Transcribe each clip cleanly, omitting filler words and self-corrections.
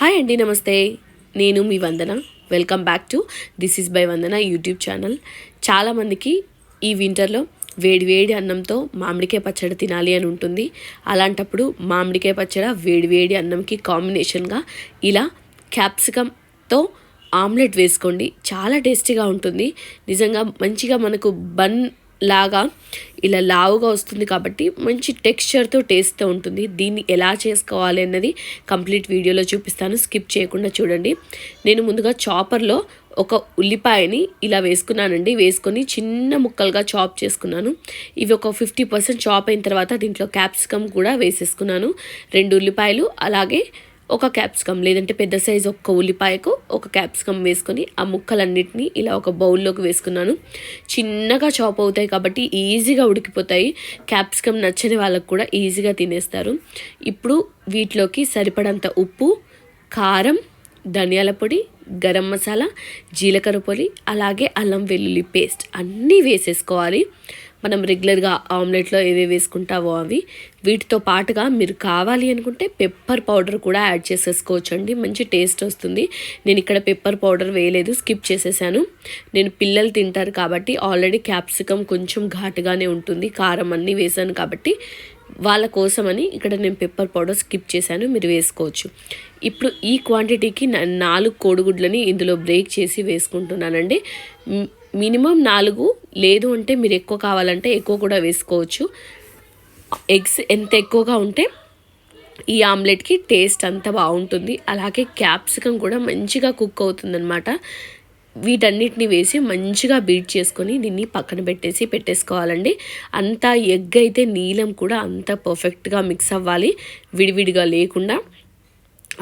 Hi అండి, నమస్తే. నేను మీ Vandana. Welcome back to this is by Vandana YouTube channel. చాలామందికి ఈ వింటర్లో వేడి వేడి అన్నంతో మామిడికాయ పచ్చడి తినాలి అని ఉంటుంది. అలాంటప్పుడు మామిడికాయ పచ్చడి వేడి వేడి అన్నంకి కాంబినేషన్గా ఇలా క్యాప్సికమ్తో ఆమ్లెట్ వేసుకోండి. చాలా టేస్టీగా ఉంటుంది. నిజంగా మంచిగా మనకు బన్ లాగా ఇలా లావుగా వస్తుంది కాబట్టి మంచి టెక్స్చర్తో టేస్ట్తో ఉంటుంది. దీన్ని ఎలా చేసుకోవాలి అన్నది కంప్లీట్ వీడియోలో చూపిస్తాను, స్కిప్ చేయకుండా చూడండి. నేను ముందుగా చాపర్లో ఒక ఉల్లిపాయని ఇలా వేసుకున్నానండి. వేసుకొని చిన్న ముక్కలుగా చాప్ చేసుకున్నాను. ఇవి ఒక 50% చాప్ అయిన తర్వాత దీంట్లో క్యాప్సికమ్ కూడా వేసేసుకున్నాను. 2 ఉల్లిపాయలు అలాగే ఒక క్యాప్సికమ్, లేదంటే పెద్ద సైజు ఒక్క ఉల్లిపాయకు ఒక క్యాప్సికమ్ వేసుకొని ఆ ముక్కలన్నిటినీ ఇలా ఒక బౌల్లోకి వేసుకున్నాను. చిన్నగా చాప్ అవుతాయి కాబట్టి ఈజీగా ఉడికిపోతాయి. క్యాప్సికమ్ నచ్చని వాళ్ళకు కూడా ఈజీగా తినేస్తారు. ఇప్పుడు వీటిలోకి సరిపడంత ఉప్పు, కారం, ధనియాల పొడి, గరం మసాలా, జీలకర్ర పొడి, అలాగే అల్లం వెల్లుల్లి పేస్ట్ అన్నీ వేసేసుకోవాలి. మనం రెగ్యులర్గా ఆమ్లెట్లో ఏవే వేసుకుంటావో అవి. వీటితో పాటుగా మీరు కావాలి అనుకుంటే పెప్పర్ పౌడర్ కూడా యాడ్ చేసేసుకోవచ్చండి, మంచి టేస్ట్ వస్తుంది. నేను ఇక్కడ పెప్పర్ పౌడర్ వేయలేదు, స్కిప్ చేసేసాను. నేను పిల్లలు తింటారు కాబట్టి ఆల్రెడీ క్యాప్సికమ్ కొంచెం ఘాటుగానే ఉంటుంది, కారం అన్నీ వేసాను కాబట్టి వాళ్ళ కోసమని ఇక్కడ నేను పెప్పర్ పౌడర్ స్కిప్ చేశాను, మీరు వేసుకోవచ్చు. ఇప్పుడు ఈ క్వాంటిటీకి 4 కోడిగుడ్లని ఇందులో బ్రేక్ చేసి వేసుకుంటున్నానండి. మినిమం 4, లేదు అంటే మీరు ఎక్కువ కావాలంటే ఎక్కువ కూడా వేసుకోవచ్చు. ఎగ్స్ ఎంత ఎక్కువగా ఉంటే ఈ ఆమ్లెట్కి టేస్ట్ అంత బాగుంటుంది. అలాగే క్యాప్సికమ్ కూడా మంచిగా కుక్ అవుతుందన్నమాట. వీటన్నిటిని వేసి మంచిగా బీట్ చేసుకొని దీన్ని పక్కన పెట్టేసుకోవాలండి. అంతా ఎగ్ అయితే నీలం కూడా అంత పర్ఫెక్ట్గా మిక్స్ అవ్వాలి, విడివిడిగా లేకుండా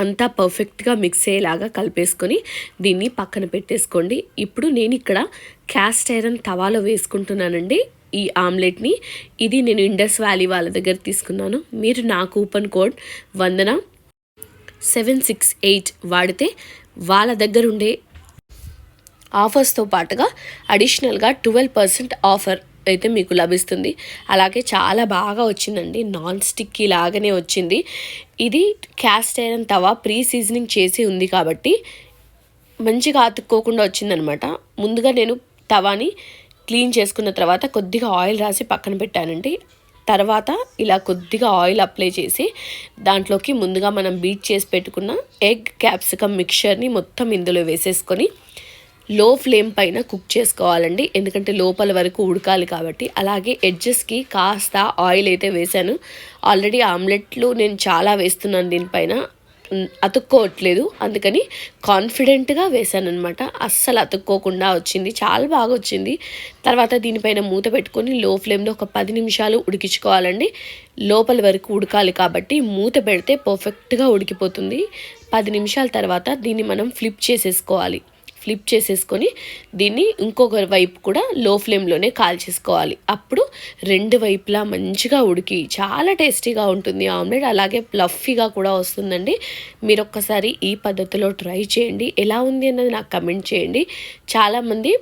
అంతా పర్ఫెక్ట్గా మిక్స్ అయ్యేలాగా కలిపేసుకొని దీన్ని పక్కన పెట్టేసుకోండి. ఇప్పుడు నేను ఇక్కడ క్యాస్ట్ ఐరన్ తవాలో వేసుకుంటున్నానండి ఈ ఆమ్లెట్ని. ఇది నేను ఇండస్ వ్యాలీ వాళ్ళ దగ్గర తీసుకున్నాను. మీరు నా కూపన్ కోడ్ వందన 768 వాడితే వాళ్ళ దగ్గర ఉండే ఆఫర్స్తో పాటుగా అడిషనల్గా 12% ఆఫర్ అయితే మీకు లభిస్తుంది. అలాగే చాలా బాగా వచ్చిందండి, నాన్ స్టిక్కీ లాగానే వచ్చింది. ఇది క్యాస్ట్ ఐరన్ తవా ప్రీ సీజనింగ్ చేసి ఉంది కాబట్టి మంచిగా అతుక్కోకుండా వచ్చిందనమాట. ముందుగా నేను తవాని క్లీన్ చేసుకున్న తర్వాత కొద్దిగా ఆయిల్ రాసి పక్కన పెట్టానండి. తర్వాత ఇలా కొద్దిగా ఆయిల్ అప్లై చేసి దాంట్లోకి ముందుగా మనం బీట్ చేసి పెట్టుకున్న ఎగ్ క్యాప్సికమ్ మిక్చర్ని మొత్తం ఇందులో వేసేసుకొని లో ఫ్లేమ్ పైన కుక్ చేసుకోవాలండి, ఎందుకంటే లోపల వరకు ఉడకాలి కాబట్టి. అలాగే ఎడ్జెస్కి కాస్త ఆయిల్ అయితే వేసాను. ఆల్రెడీ ఆమ్లెట్లు నేను చాలా వేస్తున్నాను, దీనిపైన అతుక్కోవట్లేదు, అందుకని కాన్ఫిడెంట్గా వేసాను అనమాట. అస్సలు అతుక్కోకుండా వచ్చింది, చాలా బాగా వచ్చింది. తర్వాత దీనిపైన మూత పెట్టుకొని లో ఫ్లేమ్లో ఒక 10 నిమిషాలు ఉడికించుకోవాలండి. లోపల వరకు ఉడకాలి కాబట్టి మూత పెడితే పర్ఫెక్ట్గా ఉడికిపోతుంది. 10 నిమిషాల తర్వాత దీన్ని మనం ఫ్లిప్ చేసేసుకొని దీన్ని ఇంకొక వైపు కూడా లో ఫ్లేమ్లోనే కాల్చేసుకోవాలి. అప్పుడు 2 వైపులా మంచిగా ఉడికి చాలా టేస్టీగా ఉంటుంది ఆమ్లెట్. అలాగే ప్లఫీగా కూడా వస్తుందండి. మీరు ఒక్కసారి ఈ పద్ధతిలో ట్రై చేయండి, ఎలా ఉంది అన్నది నాకు కమెంట్ చేయండి. చాలామంది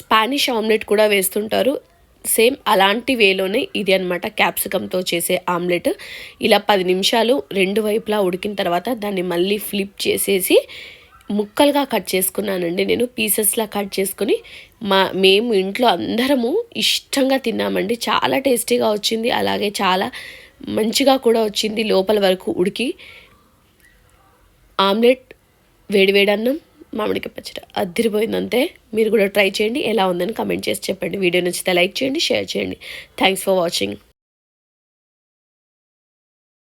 స్పానిష్ ఆమ్లెట్ కూడా వేస్తుంటారు, సేమ్ అలాంటి వేలోనే ఇది అనమాట క్యాప్సికమ్తో చేసే ఆమ్లెట్. ఇలా 10 నిమిషాలు 2 వైపులా ఉడికిన తర్వాత దాన్ని మళ్ళీ ఫ్లిప్ చేసేసి ముక్కలుగా కట్ చేసుకున్నానండి. నేను పీసెస్లా కట్ చేసుకుని మేము ఇంట్లో అందరము ఇష్టంగా తిన్నామండి. చాలా టేస్టీగా వచ్చింది, అలాగే చాలా మంచిగా కూడా వచ్చింది లోపల వరకు ఉడికి. ఆమ్లెట్, వేడివేడి అన్నం, మామిడికాయ పచ్చడి అదిరిపోయింది అంతే. మీరు కూడా ట్రై చేయండి, ఎలా ఉందని కమెంట్ చేసి చెప్పండి. వీడియో నచ్చితే లైక్ చేయండి, షేర్ చేయండి. Thanks for watching.